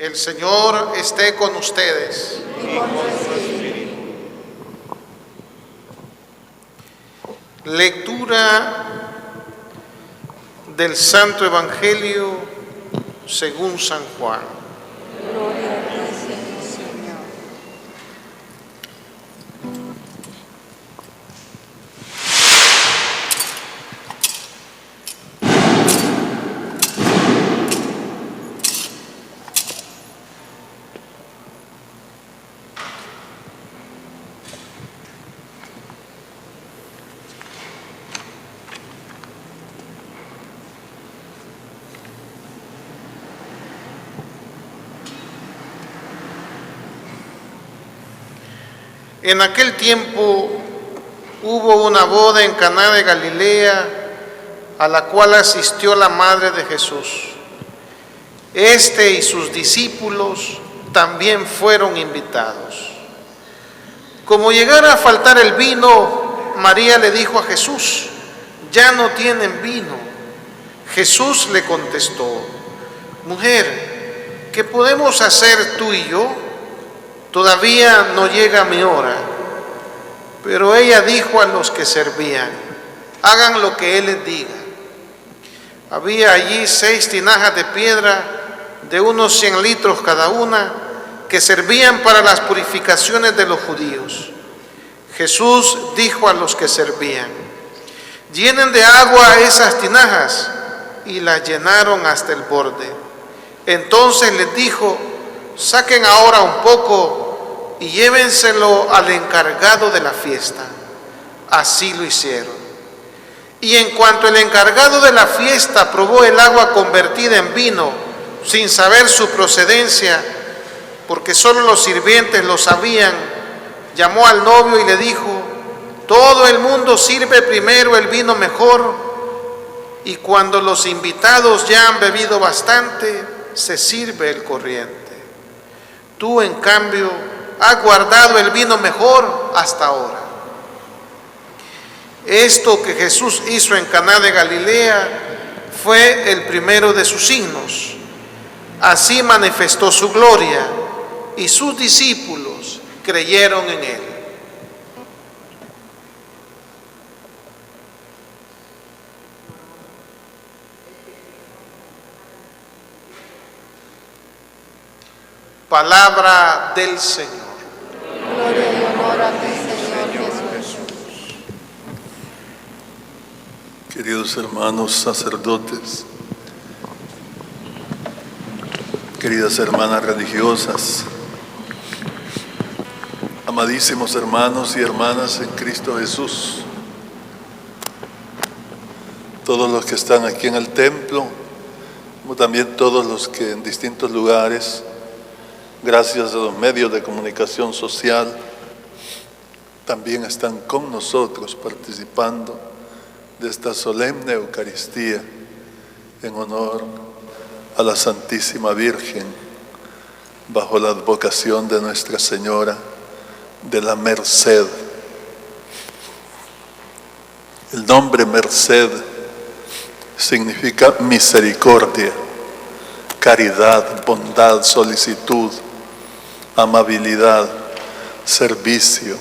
El Señor esté con ustedes. Y con tu espíritu. Lectura del Santo Evangelio según San Juan. Gloria a ti, Señor. En aquel tiempo hubo una boda en Caná de Galilea, a la cual asistió la madre de Jesús. Este y sus discípulos también fueron invitados. Como llegara a faltar el vino, María le dijo a Jesús: ya no tienen vino. Jesús le contestó: mujer, ¿qué podemos hacer tú y yo? Todavía no llega mi hora. Pero ella dijo a los que servían: hagan lo que Él les diga. Había allí 6 tinajas de piedra de unos 100 litros cada una, que servían para las purificaciones de los judíos. Jesús dijo a los que servían: llenen de agua esas tinajas, y las llenaron hasta el borde. Entonces les dijo: saquen ahora un poco y llévenselo al encargado de la fiesta. Así lo hicieron. Y en cuanto el encargado de la fiesta probó el agua convertida en vino, sin saber su procedencia, porque solo los sirvientes lo sabían, llamó al novio y le dijo: todo el mundo sirve primero el vino mejor, y cuando los invitados ya han bebido bastante, se sirve el corriente. Tú, en cambio, has guardado el vino mejor hasta ahora. Esto que Jesús hizo en Caná de Galilea fue el primero de sus signos. Así manifestó su gloria, y sus discípulos creyeron en Él. Palabra del Señor. Gloria y honor a ti, Señor Jesús. Queridos hermanos sacerdotes, queridas hermanas religiosas, amadísimos hermanos y hermanas en Cristo Jesús, todos los que están aquí en el templo, como también todos los que en distintos lugares, gracias a los medios de comunicación social, también están con nosotros participando de esta solemne Eucaristía en honor a la Santísima Virgen, bajo la advocación de Nuestra Señora de la Merced. El nombre Merced significa misericordia, caridad, bondad, solicitud, amabilidad, servicio.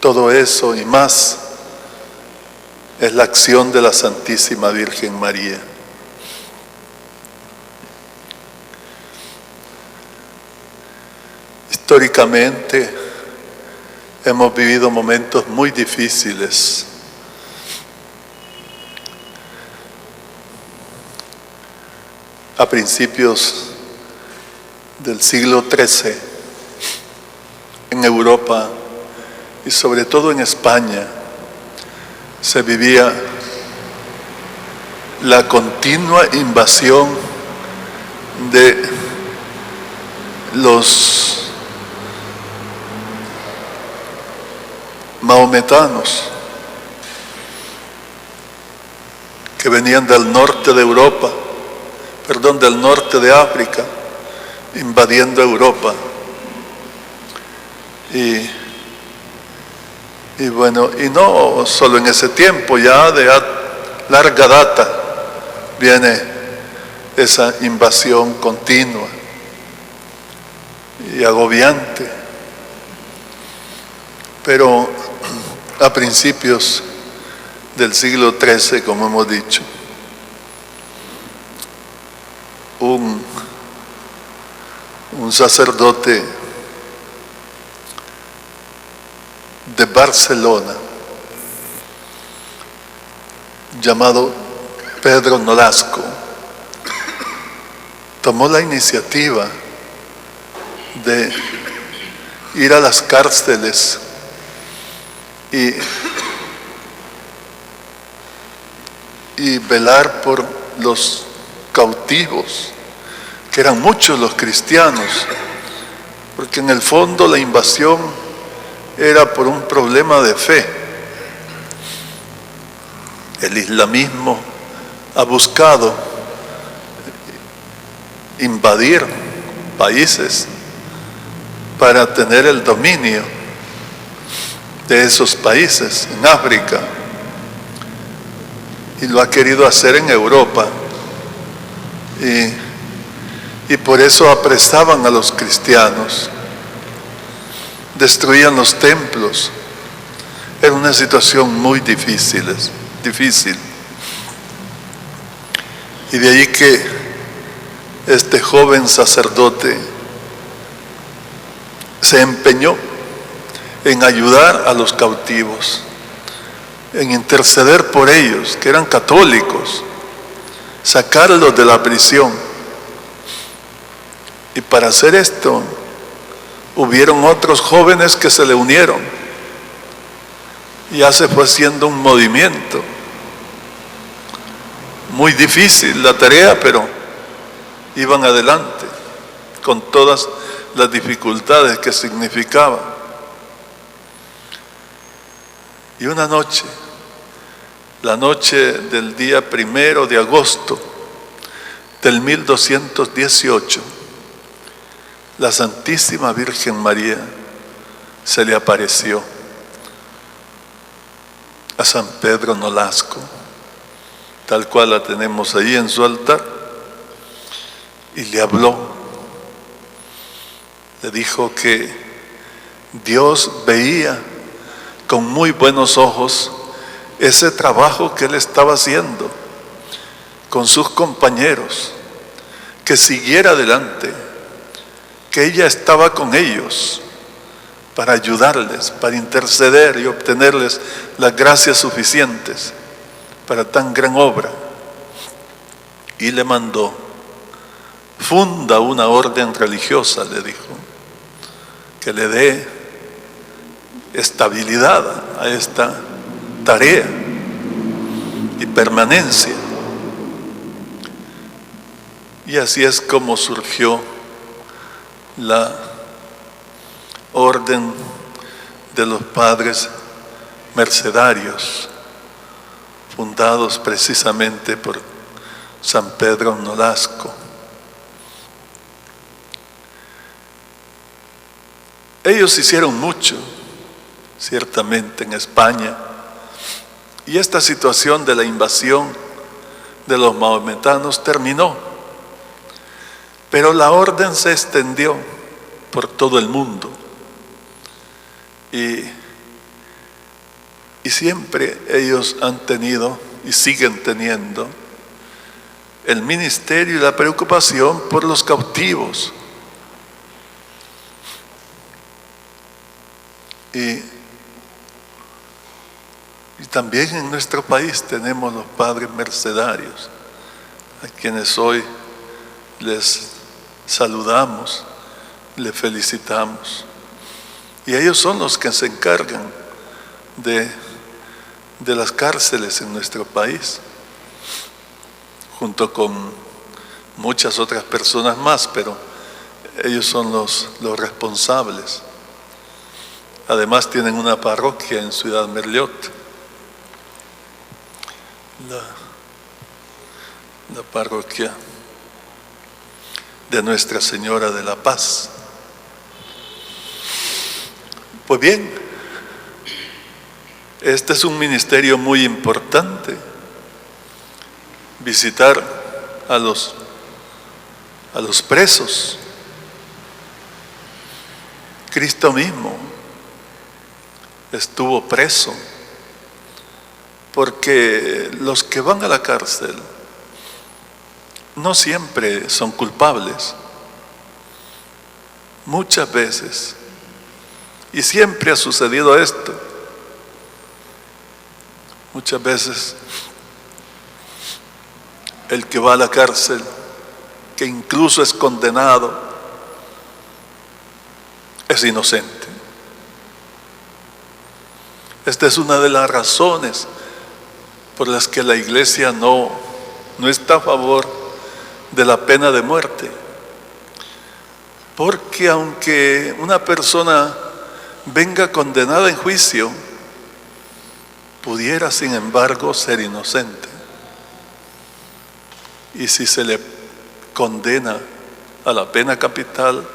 Todo eso y más es la acción de la Santísima Virgen María. Históricamente hemos vivido momentos muy difíciles. A principios del siglo XIII, en Europa y sobre todo en España, se vivía la continua invasión de los mahometanos que venían del norte de Europa, del norte de África, invadiendo Europa. Y bueno, y no solo en ese tiempo, ya de larga data viene esa invasión continua y agobiante. Pero a principios del siglo XIII, como hemos dicho, un sacerdote de Barcelona llamado Pedro Nolasco tomó la iniciativa de ir a las cárceles y velar por los cautivos, que eran muchos los cristianos, porque en el fondo la invasión era por un problema de fe. El islamismo ha buscado invadir países para tener el dominio de esos países en África, y lo ha querido hacer en Europa, y por eso apresaban a los cristianos, destruían los templos. Era una situación muy difícil. Y de ahí que este joven sacerdote se empeñó en ayudar a los cautivos, en interceder por ellos, que eran católicos, sacarlos de la prisión. Y para hacer esto, hubieron otros jóvenes que se le unieron. Ya se fue haciendo un movimiento. Muy difícil la tarea, pero iban adelante con todas las dificultades que significaba. Y una noche, la noche del día 1 de agosto del 1218, la Santísima Virgen María se le apareció a San Pedro Nolasco, tal cual la tenemos ahí en su altar, y le habló. Le dijo que Dios veía con muy buenos ojos ese trabajo que él estaba haciendo con sus compañeros, que siguiera adelante, que ella estaba con ellos para ayudarles, para interceder y obtenerles las gracias suficientes para tan gran obra. Y le mandó: funda una orden religiosa, le dijo, que le dé estabilidad a esta tarea y permanencia. Y así es como surgió la orden de los padres mercedarios, fundados precisamente por San Pedro Nolasco. Ellos hicieron mucho, ciertamente, en España, y esta situación de la invasión de los maometanos terminó, pero la orden se extendió por todo el mundo, y siempre ellos han tenido y siguen teniendo el ministerio y la preocupación por los cautivos. Y también en nuestro país tenemos los padres mercedarios, a quienes hoy les saludamos, les felicitamos. Y ellos son los que se encargan de las cárceles en nuestro país, junto con muchas otras personas más, pero ellos son los responsables. Además tienen una parroquia en Ciudad Merliot, la parroquia de Nuestra Señora de la Paz. Pues bien, este es un ministerio muy importante, visitar a los a los presos. Cristo mismo estuvo preso, porque los que van a la cárcel no siempre son culpables. Muchas veces, y siempre ha sucedido esto, muchas veces el que va a la cárcel, que incluso es condenado, es inocente. Esta es una de las razones por las que la Iglesia no está a favor de la pena de muerte. Porque aunque una persona venga condenada en juicio, pudiera sin embargo ser inocente. Y si se le condena a la pena capital,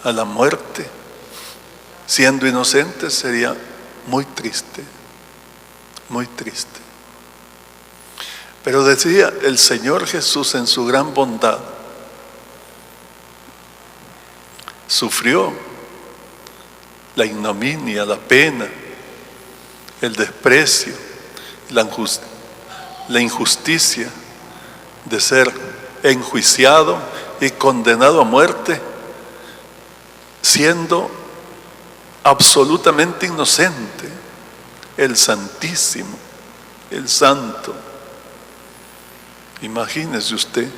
a la muerte, siendo inocente, sería muy triste, muy triste. Pero decía el Señor Jesús en su gran bondad, sufrió la ignominia, la pena, el desprecio, la injusticia de ser enjuiciado y condenado a muerte, siendo absolutamente inocente, el Santísimo, el Santo. Imagínese usted,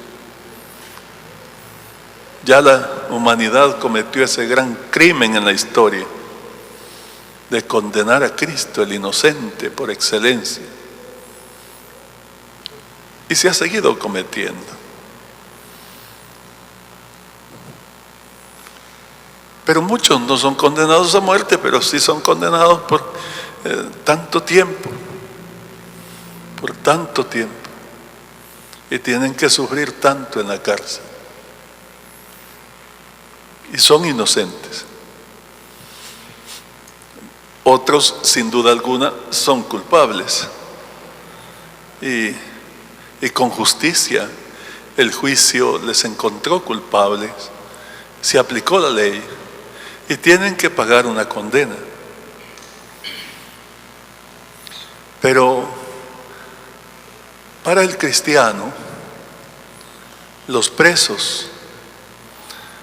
ya la humanidad cometió ese gran crimen en la historia de condenar a Cristo, el inocente por excelencia, y se ha seguido cometiendo. Pero muchos no son condenados a muerte, pero sí son condenados por tanto tiempo, y tienen que sufrir tanto en la cárcel, y son inocentes. Otros, sin duda alguna, son culpables, y con justicia el juicio les encontró culpables, se aplicó la ley y tienen que pagar una condena. Pero para el cristiano, los presos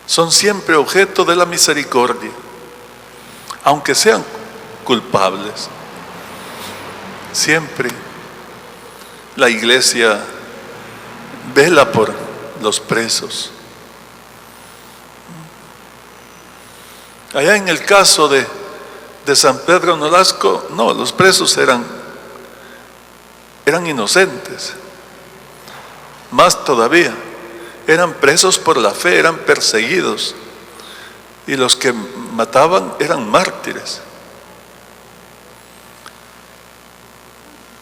son siempre objeto de la misericordia, aunque sean culpables. Siempre la Iglesia vela por los presos. Allá en el caso de San Pedro Nolasco, no, los presos eran inocentes. Más todavía, eran presos por la fe, eran perseguidos, y los que mataban eran mártires.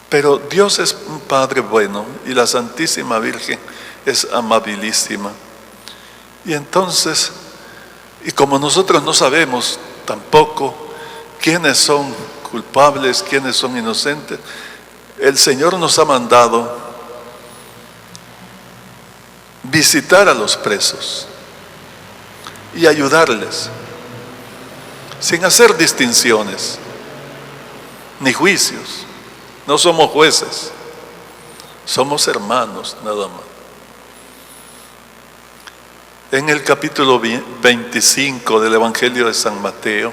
Pero Dios es un Padre bueno, y la Santísima Virgen es amabilísima. Y entonces, y como nosotros no sabemos tampoco quiénes son culpables, quiénes son inocentes, el Señor nos ha mandado visitar a los presos y ayudarles, sin hacer distinciones ni juicios. No somos jueces, somos hermanos nada más. En el capítulo 25 del Evangelio de San Mateo,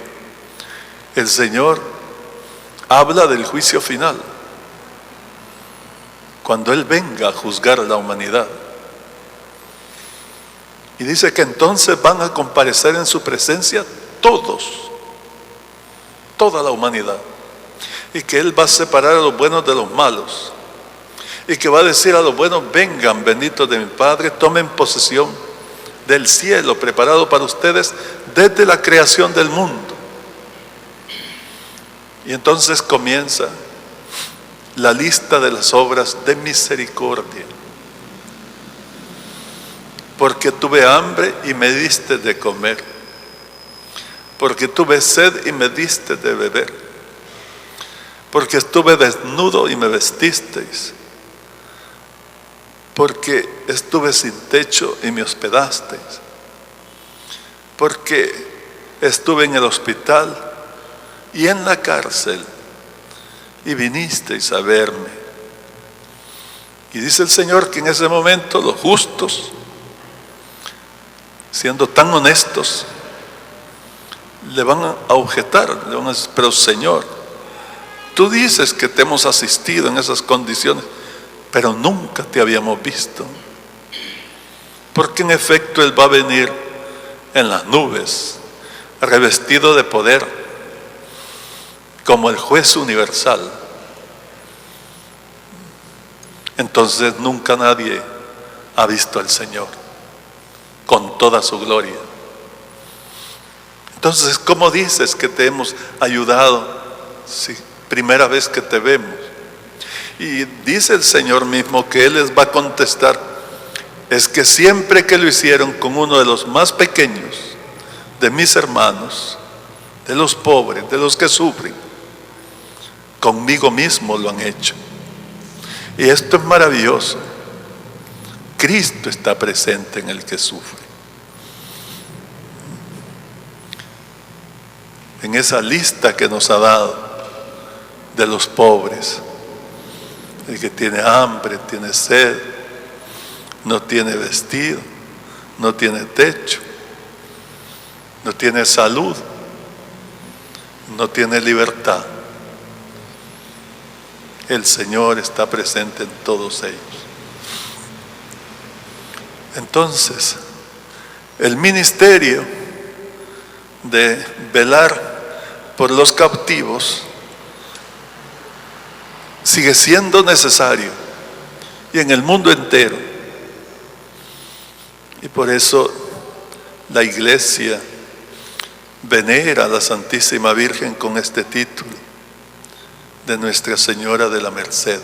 el Señor habla del juicio final, cuando Él venga a juzgar a la humanidad. Y dice que entonces van a comparecer en su presencia todos, toda la humanidad, y que Él va a separar a los buenos de los malos, y que va a decir a los buenos: vengan, benditos de mi Padre, tomen posesión del cielo preparado para ustedes desde la creación del mundo. Y entonces comienza la lista de las obras de misericordia. Porque tuve hambre y me diste de comer, porque tuve sed y me diste de beber, porque estuve desnudo y me vestisteis, porque estuve sin techo y me hospedasteis, porque estuve en el hospital y en la cárcel y vinisteis a verme. Y dice el Señor que en ese momento los justos, siendo tan honestos, le van a objetar, le van a decir: pero Señor, tú dices que te hemos asistido en esas condiciones, pero nunca te habíamos visto. Porque en efecto Él va a venir en las nubes, revestido de poder, como el juez universal. Entonces nunca nadie ha visto al Señor con toda su gloria. Entonces, ¿cómo dices que te hemos ayudado si primera vez que te vemos? Y dice el Señor mismo que Él les va a contestar: es que siempre que lo hicieron con uno de los más pequeños de mis hermanos, de los pobres, de los que sufren, conmigo mismo lo han hecho. Y esto es maravilloso. Cristo está presente en el que sufre. En esa lista que nos ha dado de los pobres, el que tiene hambre, tiene sed, no tiene vestido, no tiene techo, no tiene salud, no tiene libertad. El Señor está presente en todos ellos. Entonces, el ministerio de velar por los cautivos sigue siendo necesario, y en el mundo entero. Y por eso la Iglesia venera a la Santísima Virgen con este título de Nuestra Señora de la Merced,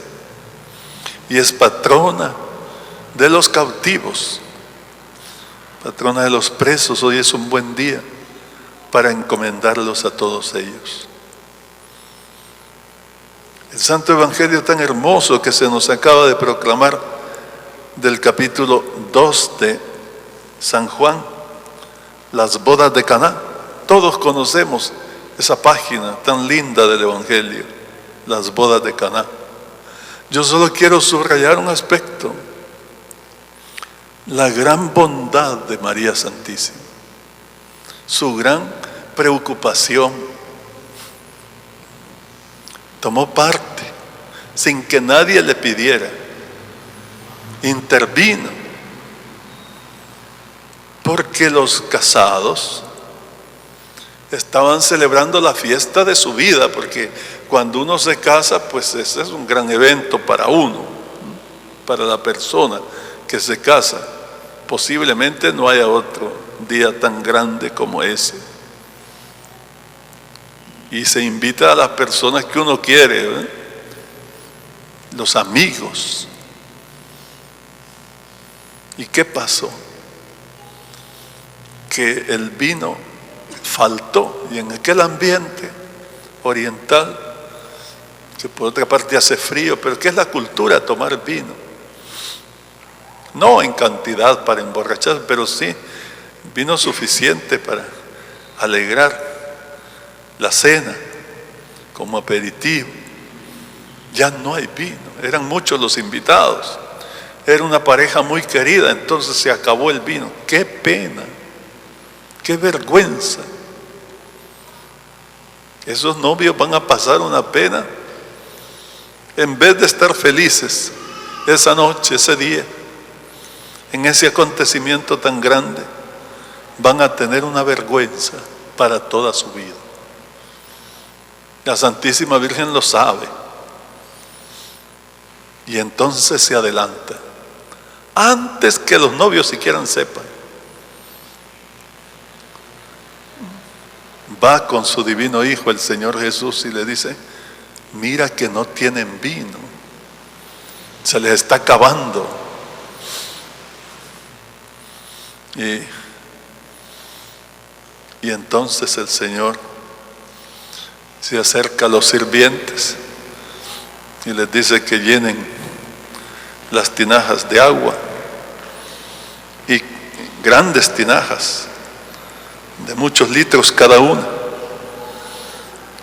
y es patrona de los cautivos, patrona de los presos. Hoy es un buen día para encomendarlos a todos ellos. El Santo Evangelio tan hermoso que se nos acaba de proclamar, del capítulo 2 de San Juan, las bodas de Caná. Todos conocemos esa página tan linda del Evangelio, las bodas de Caná. Yo solo quiero subrayar un aspecto: la gran bondad de María Santísima, su gran preocupación. Tomó parte sin que nadie le pidiera, intervino, porque los casados estaban celebrando la fiesta de su vida, porque cuando uno se casa, pues ese es un gran evento para uno, para la persona que se casa. Posiblemente no haya otro día tan grande como ese. Y se invita a las personas que uno quiere, los amigos. ¿Y qué pasó? Que el vino faltó, y en aquel ambiente oriental, que por otra parte hace frío, pero ¿qué es la cultura? Tomar vino. No en cantidad para emborrachar, pero sí vino suficiente para alegrar la cena como aperitivo. Ya no hay vino, eran muchos los invitados, era una pareja muy querida, entonces se acabó el vino. ¡Qué pena! ¡Qué vergüenza! Esos novios van a pasar una pena. En vez de estar felices esa noche, ese día, en ese acontecimiento tan grande, van a tener una vergüenza para toda su vida. La Santísima Virgen lo sabe, y entonces se adelanta antes que los novios siquiera sepan. Va con su divino Hijo, el Señor Jesús, y le dice: mira que no tienen vino, se les está acabando. Y entonces el Señor se acerca a los sirvientes y les dice que llenen las tinajas de agua, y grandes tinajas de muchos litros cada una,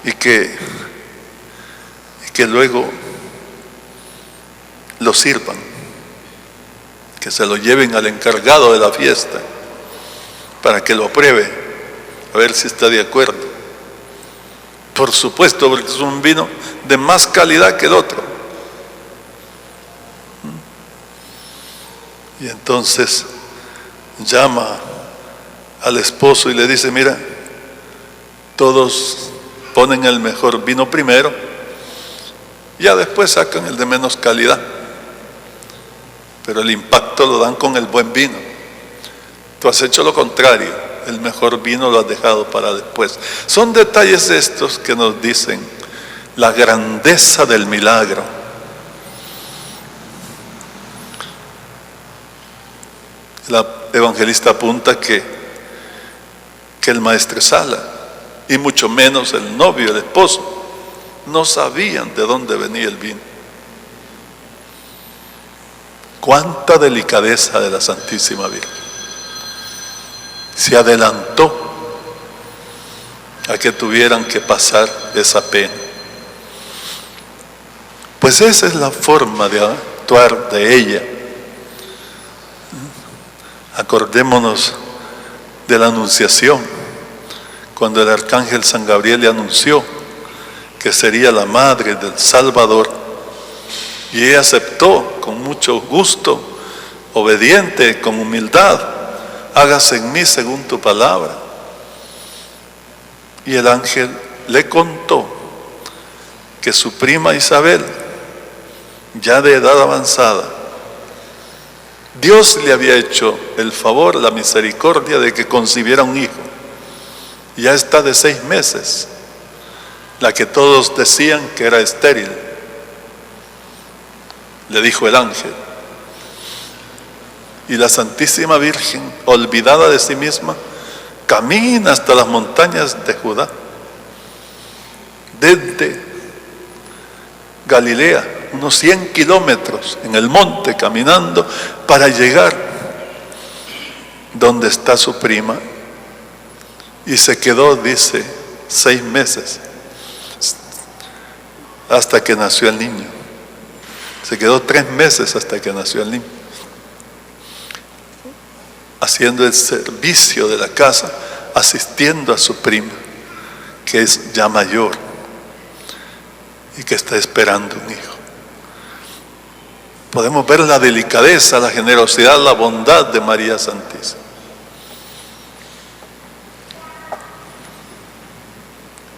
y que luego lo sirvan, que se lo lleven al encargado de la fiesta para que lo pruebe, a ver si está de acuerdo. Por supuesto, porque es un vino de más calidad que el otro. Y entonces llama al esposo y le dice: mira, todos ponen el mejor vino primero, ya después sacan el de menos calidad, pero el impacto lo dan con el buen vino. Tú has hecho lo contrario, el mejor vino lo has dejado para después. Son detalles estos que nos dicen la grandeza del milagro. La evangelista apunta que el maestresala, y mucho menos el novio, el esposo, no sabían de dónde venía el vino. Cuánta delicadeza de la Santísima Virgen. Se adelantó a que tuvieran que pasar esa pena. Pues esa es la forma de actuar de ella. Acordémonos de la anunciación, cuando el arcángel San Gabriel le anunció que sería la madre del Salvador, y ella aceptó con mucho gusto, obediente, con humildad: hágase en mí según tu palabra. Y el ángel le contó que su prima Isabel, ya de edad avanzada, Dios le había hecho el favor, la misericordia de que concibiera un hijo. Ya está de 6 meses, la que todos decían que era estéril. Le dijo el ángel. Y la Santísima Virgen, olvidada de sí misma, camina hasta las montañas de Judá, desde Galilea, unos 100 kilómetros en el monte, caminando para llegar donde está su prima, y se quedó, dice, 6 meses hasta que nació el niño. Se quedó 3 meses hasta que nació el niño, haciendo el servicio de la casa, asistiendo a su prima, que es ya mayor y que está esperando un hijo. Podemos ver la delicadeza, la generosidad, la bondad de María Santísima.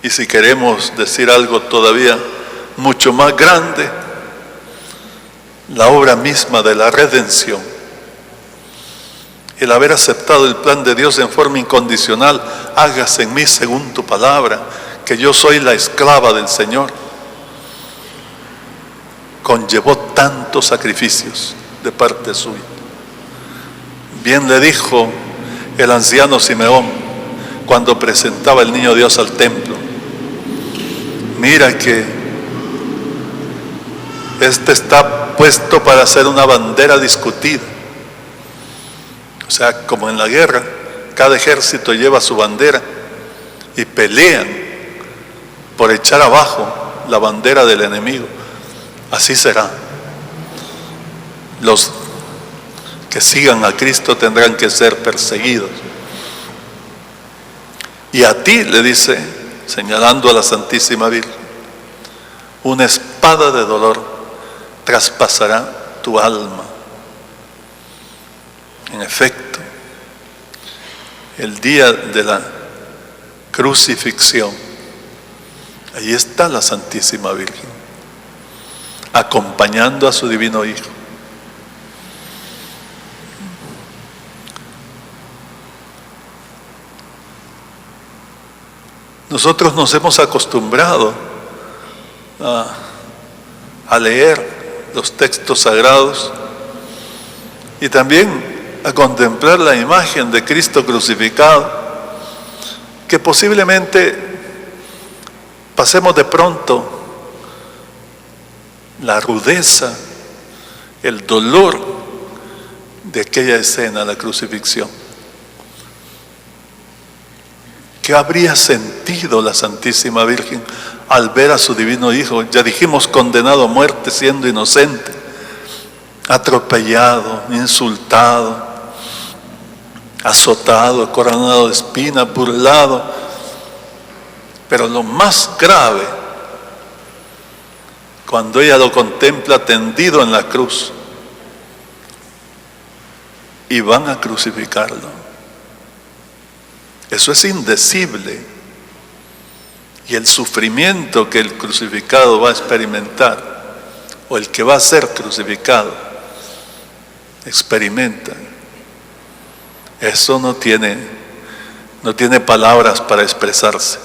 Y si queremos decir algo todavía mucho más grande, la obra misma de la redención, el haber aceptado el plan de Dios en forma incondicional: hágase en mí según tu palabra, que yo soy la esclava del Señor, conllevó tantos sacrificios de parte suya. Bien le dijo el anciano Simeón cuando presentaba el niño Dios al templo: mira que este está puesto para ser una bandera discutida. O sea, como en la guerra, cada ejército lleva su bandera y pelean por echar abajo la bandera del enemigo. Así será. Los que sigan a Cristo tendrán que ser perseguidos. Y a ti, le dice, señalando a la Santísima Virgen, una espada de dolor traspasará tu alma. En efecto, el día de la crucifixión, ahí está la Santísima Virgen, acompañando a su divino Hijo. Nosotros nos hemos acostumbrado a leer los textos sagrados y también a contemplar la imagen de Cristo crucificado, que posiblemente pasemos de pronto la rudeza el dolor de aquella escena, la crucifixión. ¿Qué habría sentido la Santísima Virgen al ver a su divino Hijo? Ya dijimos, condenado a muerte siendo inocente, atropellado, insultado, azotado, coronado de espinas, burlado. Pero lo más grave, cuando ella lo contempla tendido en la cruz y van a crucificarlo. Eso es indecible. Y el sufrimiento que el crucificado va a experimentar, o el que va a ser crucificado, experimenta. Eso no tiene palabras para expresarse.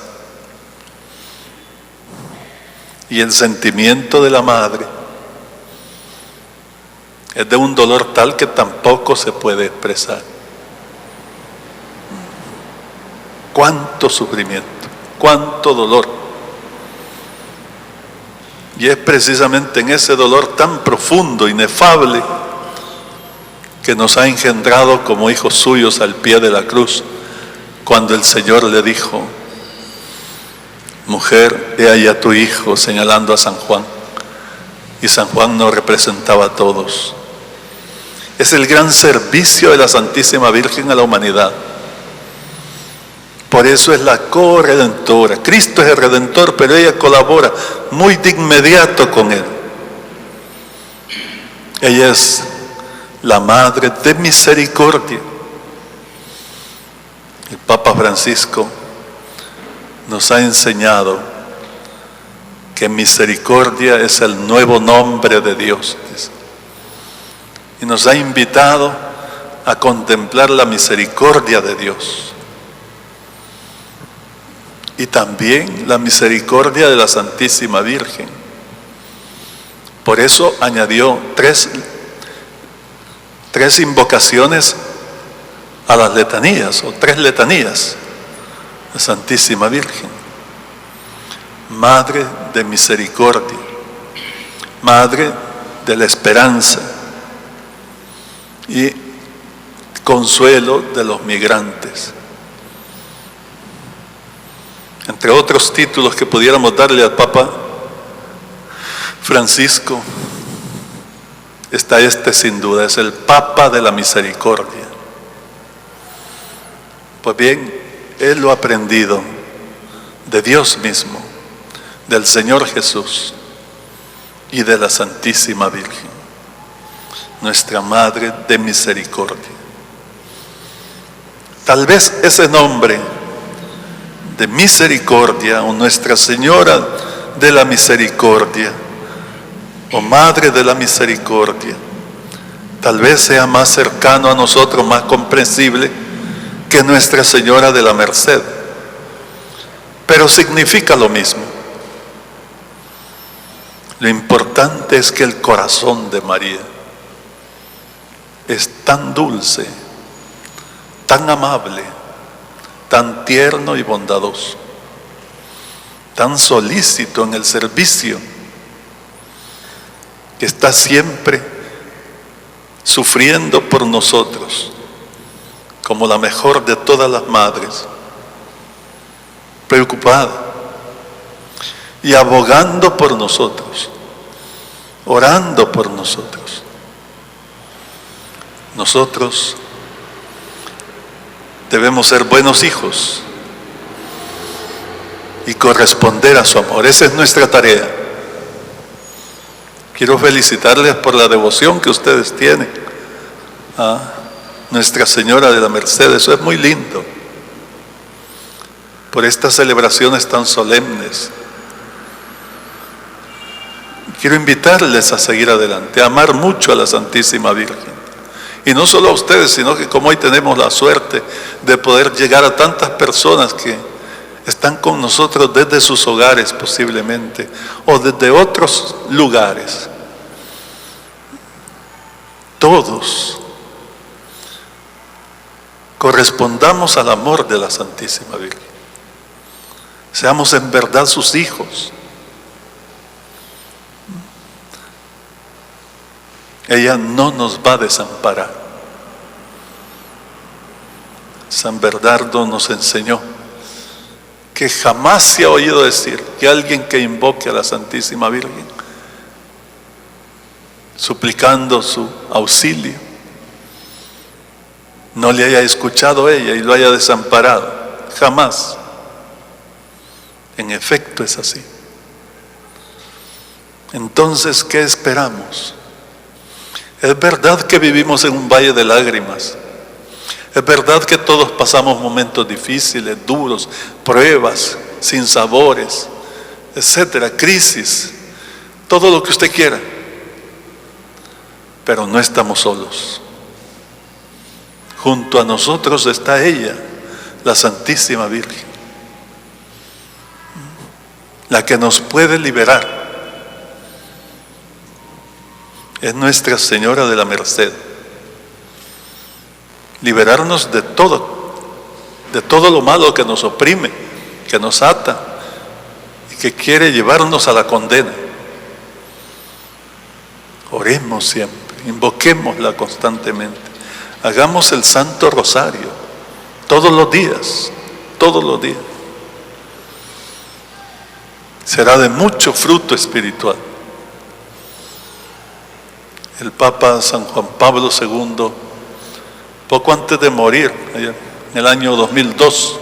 Y el sentimiento de la madre es de un dolor tal que tampoco se puede expresar. Cuánto sufrimiento, cuánto dolor. Y es precisamente en ese dolor tan profundo, inefable, que nos ha engendrado como hijos suyos al pie de la cruz, cuando el Señor le dijo: mujer, he ahí a tu hijo, señalando a San Juan. Y San Juan nos representaba a todos. Es el gran servicio de la Santísima Virgen a la humanidad. Por eso es la corredentora. Cristo es el Redentor, pero ella colabora muy de inmediato con Él. Ella es la Madre de Misericordia. El Papa Francisco nos ha enseñado que misericordia es el nuevo nombre de Dios. Y nos ha invitado a contemplar la misericordia de Dios. Y también la misericordia de la Santísima Virgen. Por eso añadió tres invocaciones a las letanías, o 3 letanías. La Santísima Virgen, Madre de Misericordia, Madre de la Esperanza y Consuelo de los Migrantes. Entre otros títulos que pudiéramos darle al Papa Francisco, está este sin duda, es el Papa de la Misericordia. Pues bien, Él lo ha aprendido de Dios mismo, del Señor Jesús y de la Santísima Virgen, nuestra Madre de Misericordia. Tal vez ese nombre de misericordia, o Nuestra Señora de la Misericordia, o Madre de la Misericordia, tal vez sea más cercano a nosotros, más comprensible que Nuestra Señora de la Merced, pero significa lo mismo. Lo importante es que el corazón de María es tan dulce, tan amable, tan tierno y bondadoso, tan solícito en el servicio, que está siempre sufriendo por nosotros, como la mejor de todas las madres, preocupada y abogando por nosotros, orando por nosotros. Nosotros debemos ser buenos hijos y corresponder a su amor. Esa es nuestra tarea. Quiero felicitarles por la devoción que ustedes tienen a Nuestra Señora de la Merced. Eso es muy lindo. Por estas celebraciones tan solemnes. Quiero invitarles a seguir adelante, a amar mucho a la Santísima Virgen. Y no solo a ustedes, sino que como hoy tenemos la suerte de poder llegar a tantas personas que están con nosotros desde sus hogares posiblemente, o desde otros lugares. Todos correspondamos al amor de la Santísima Virgen. Seamos en verdad sus hijos. ella no nos va a desamparar. San Bernardo nos enseñó que jamás se ha oído decir que alguien que invoque a la Santísima Virgen, suplicando su auxilio, no le haya escuchado ella y lo haya desamparado. Jamás. En efecto es así. Entonces, ¿qué esperamos? Es verdad que vivimos en un valle de lágrimas. Es verdad que todos pasamos momentos difíciles, duros, pruebas, sinsabores, etcétera, crisis, todo lo que usted quiera. Pero no estamos solos. Junto a nosotros está ella, la Santísima Virgen, la que nos puede liberar. Es Nuestra Señora de la Merced. Liberarnos de todo lo malo que nos oprime, que nos ata y que quiere llevarnos a la condena. Oremos siempre, invoquémosla constantemente. Hagamos el Santo Rosario todos los días, todos los días. Será de mucho fruto espiritual. El Papa San Juan Pablo II, poco antes de morir, en el año 2002,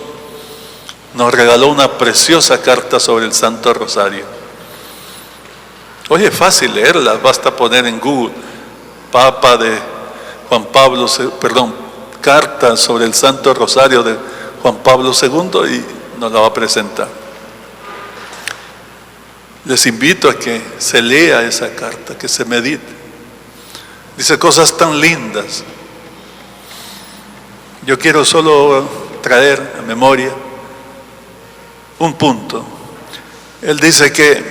nos regaló una preciosa carta sobre el Santo Rosario. Oye, es fácil leerla, basta poner en Google Papa de Juan Pablo, carta sobre el Santo Rosario de Juan Pablo II y nos la va a presentar. Les invito a que se lea esa carta, que se medite. Dice cosas tan lindas. Yo quiero solo traer a memoria un punto. Él dice que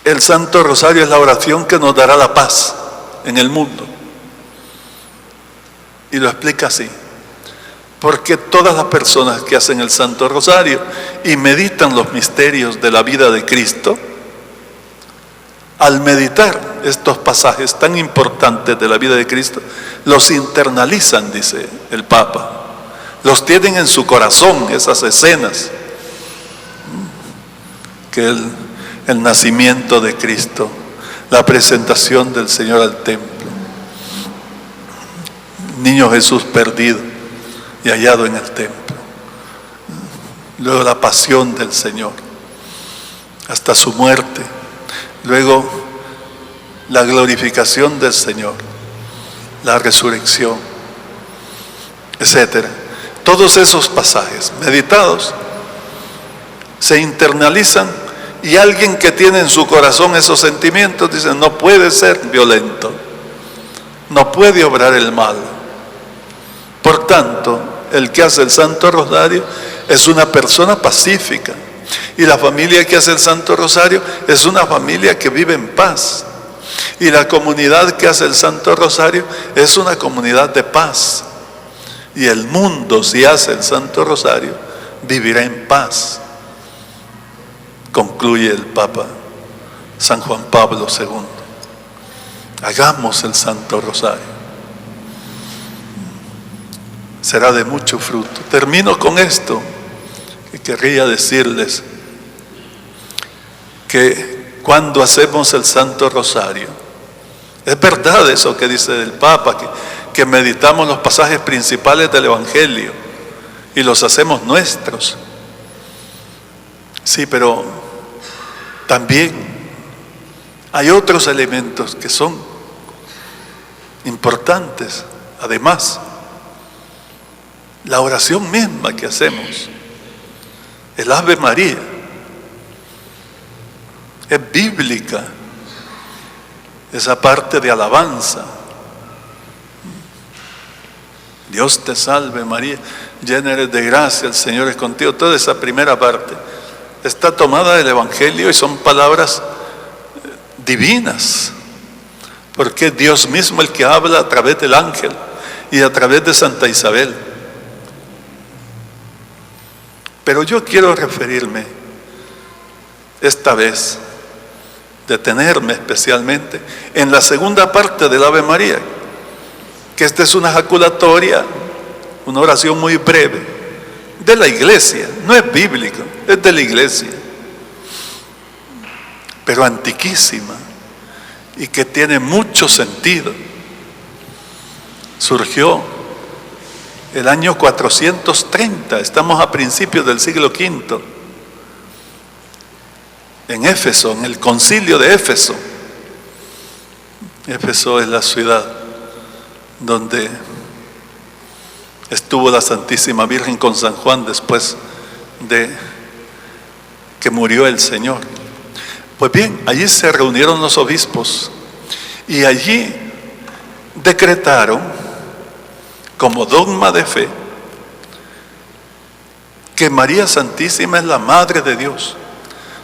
el Santo Rosario es la oración que nos dará la paz en el mundo. Y lo explica así. Porque todas las personas que hacen el Santo Rosario y meditan los misterios de la vida de Cristo, al meditar estos pasajes tan importantes de la vida de Cristo, los internalizan, dice el Papa. Los tienen en su corazón, esas escenas. Que el nacimiento de Cristo, la presentación del Señor al templo, niño Jesús perdido y hallado en el templo, luego la pasión del Señor hasta su muerte, luego la glorificación del Señor, la resurrección, etcétera. Todos esos pasajes meditados se internalizan y alguien que tiene en su corazón esos sentimientos dice: no puede ser violento, no puede obrar el mal. Por tanto, el que hace el Santo Rosario es una persona pacífica, y la familia que hace el Santo Rosario es una familia que vive en paz, y la comunidad que hace el Santo Rosario es una comunidad de paz, y el mundo, si hace el Santo Rosario, vivirá en paz, concluye el Papa San Juan Pablo II. Hagamos el Santo Rosario, será de mucho fruto. Termino con esto, que querría decirles que cuando hacemos el Santo Rosario, es verdad eso que dice el Papa, que meditamos los pasajes principales del Evangelio y los hacemos nuestros. Sí, pero también hay otros elementos que son importantes. Además, la oración misma que hacemos, el Ave María, es bíblica, esa parte de alabanza. Dios te salve María, llena eres de gracia, el Señor es contigo. Toda esa primera parte está tomada del Evangelio y son palabras divinas, porque es Dios mismo el que habla a través del ángel y a través de Santa Isabel. Pero yo quiero referirme esta vez detenerme especialmente en la segunda parte del Ave María, que esta es una jaculatoria, una oración muy breve de la iglesia, no es bíblica, es de la iglesia, pero antiquísima y que tiene mucho sentido. Surgió el año 430, estamos a principios del siglo V, en Éfeso, en el concilio de Éfeso. Éfeso es la ciudad donde estuvo la Santísima Virgen con San Juan después de que murió el Señor. Pues bien, allí se reunieron los obispos y allí decretaron como dogma de fe que María Santísima es la Madre de Dios.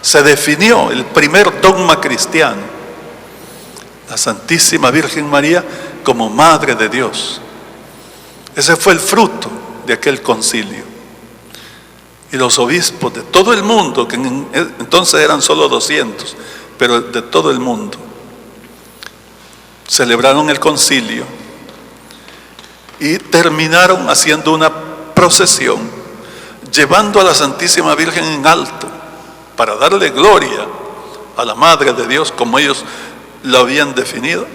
Se definió el primer dogma cristiano, la Santísima Virgen María como Madre de Dios. Ese fue el fruto de aquel concilio. Y los obispos de todo el mundo, que entonces eran solo 200, pero de todo el mundo, celebraron el concilio y terminaron haciendo una procesión, llevando a la Santísima Virgen en alto, para darle gloria a la Madre de Dios, como ellos lo habían definido.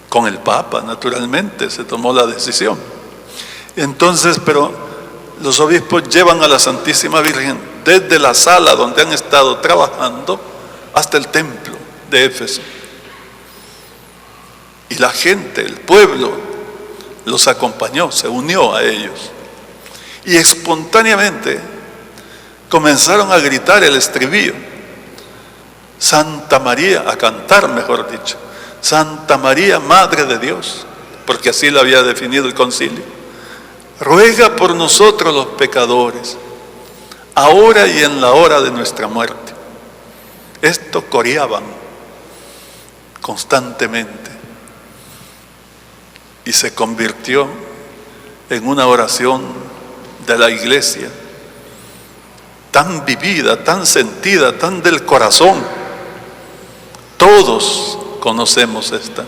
Con el Papa, naturalmente, se tomó la decisión. Entonces, pero los obispos llevan a la Santísima Virgen desde la sala donde han estado trabajando hasta el templo de Éfeso. Y la gente, el pueblo, los acompañó, se unió a ellos. Y espontáneamente comenzaron a gritar el estribillo. Santa María, a cantar mejor dicho. Santa María, Madre de Dios, porque así lo había definido el concilio. Ruega por nosotros los pecadores, ahora y en la hora de nuestra muerte. Esto coreaban constantemente y se convirtió en una oración de la iglesia tan vivida, tan sentida, tan del corazón. Todos conocemos esta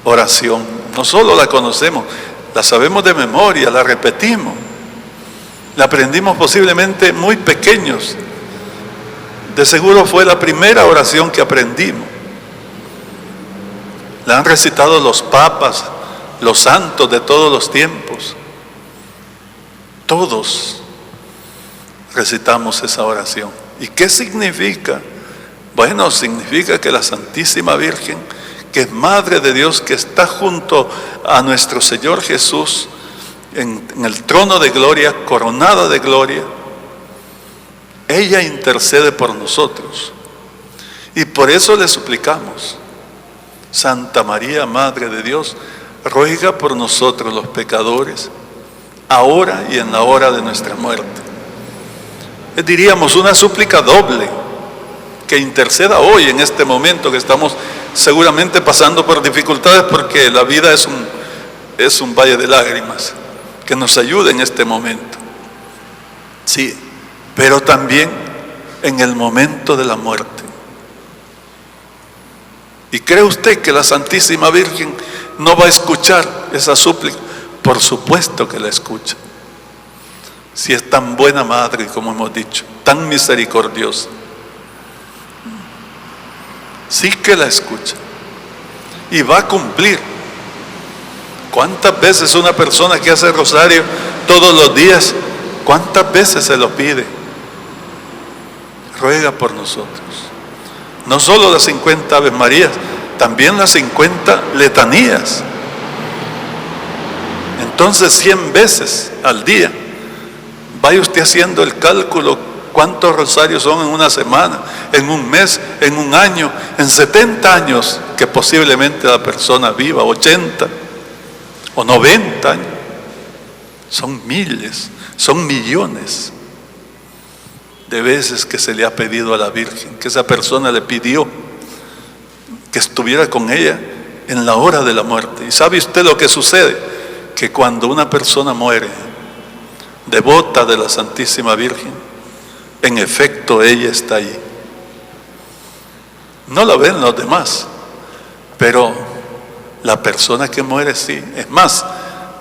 oración, no solo la conocemos, la sabemos de memoria, la repetimos, la aprendimos posiblemente muy pequeños. De seguro fue la primera oración que aprendimos. La han recitado los papas, los santos de todos los tiempos. Todos recitamos esa oración. ¿Y qué significa? Bueno, significa que la Santísima Virgen, que es Madre de Dios, que está junto a nuestro Señor Jesús en el trono de gloria, coronada de gloria, ella intercede por nosotros. Y por eso le suplicamos: Santa María, Madre de Dios, ruega por nosotros los pecadores, ahora y en la hora de nuestra muerte. Diríamos una súplica doble, que interceda hoy en este momento que estamos seguramente pasando por dificultades, porque la vida es un valle de lágrimas, que nos ayude en este momento. Sí, pero también en el momento de la muerte. ¿Y cree usted que la Santísima Virgen no va a escuchar esa súplica? Por supuesto que la escucha. Si es tan buena madre, como hemos dicho, tan misericordiosa, sí que la escucha y va a cumplir. ¿Cuántas veces una persona que hace rosario todos los días, cuántas veces se lo pide? Ruega por nosotros. No solo las 50 Aves Marías, también las 50 letanías. Entonces 100 veces al día. Vaya usted haciendo el cálculo, cuántos rosarios son en una semana, en un mes, en un año, en 70 años que posiblemente la persona viva, 80 o 90 años. Son miles, son millones de veces que se le ha pedido a la Virgen, que esa persona le pidió que estuviera con ella en la hora de la muerte. ¿Y sabe usted lo que sucede? Que cuando una persona muere, devota de la Santísima Virgen, en efecto ella está allí. No lo ven los demás, pero la persona que muere sí. Es más,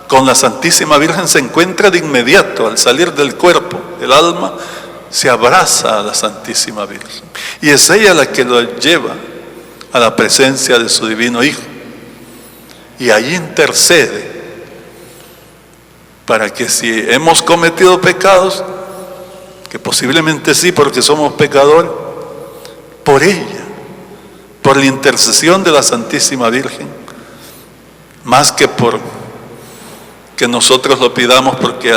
con la Santísima Virgen se encuentra de inmediato. Al salir del cuerpo, el alma se abraza a la Santísima Virgen, y es ella la que lo lleva a la presencia de su divino Hijo, y allí intercede para que, si hemos cometido pecados, que posiblemente sí, porque somos pecadores, por ella, por la intercesión de la Santísima Virgen, más que por que nosotros lo pidamos, porque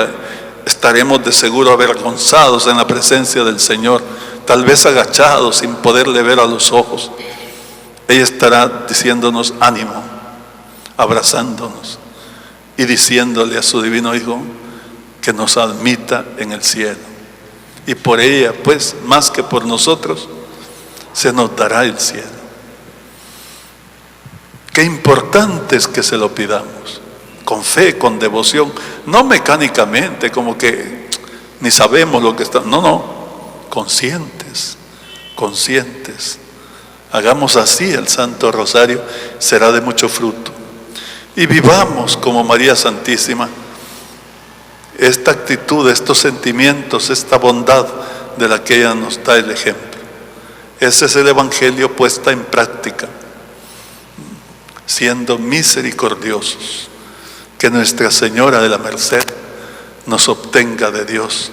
estaremos de seguro avergonzados en la presencia del Señor, tal vez agachados sin poderle ver a los ojos. Ella estará diciéndonos ánimo, abrazándonos y diciéndole a su divino Hijo que nos admita en el cielo. Y por ella, pues, más que por nosotros, se nos dará el cielo. Qué importante es que se lo pidamos, con fe, con devoción, no mecánicamente, como que ni sabemos lo que está. No, conscientes. Hagamos así el Santo Rosario, será de mucho fruto. Y vivamos como María Santísima esta actitud, estos sentimientos, esta bondad de la que ella nos da el ejemplo. Ese es el Evangelio puesta en práctica, siendo misericordiosos. Que Nuestra Señora de la Merced nos obtenga de Dios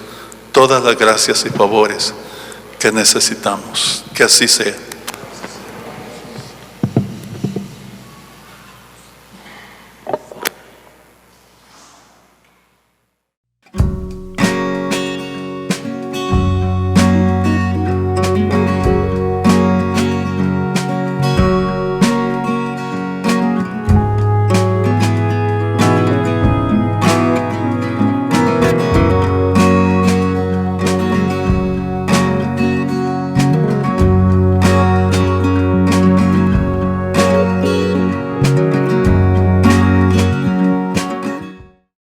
todas las gracias y favores que necesitamos. Que así sea.